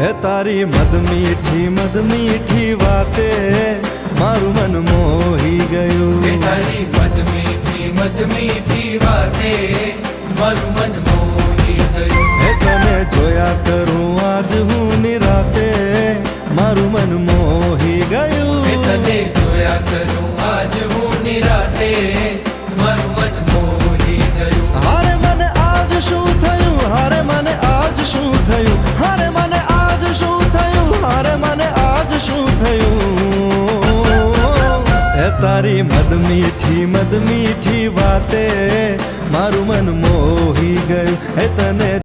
હે તારી મદ મીઠી વાતે મારું મન મોહી ગયું. હે તારી મદ મીઠી વાતે મારું મન મોહી ગયું. હે તને જોયા કરું આજ હું નિરાતે મારું મન મોહી ગયું. હે તને જોયા કરું આજ હું નિરાતે મારું મન મોહી ગયું. હારે મને આજ શું થયું, હારે મને આજ શું થયું, હારે મને આજ શું થયું, હારે મને આજ શું થયું. હે તારી મદ મીઠી વાતે મારું મન મોહી ગયું. હે તને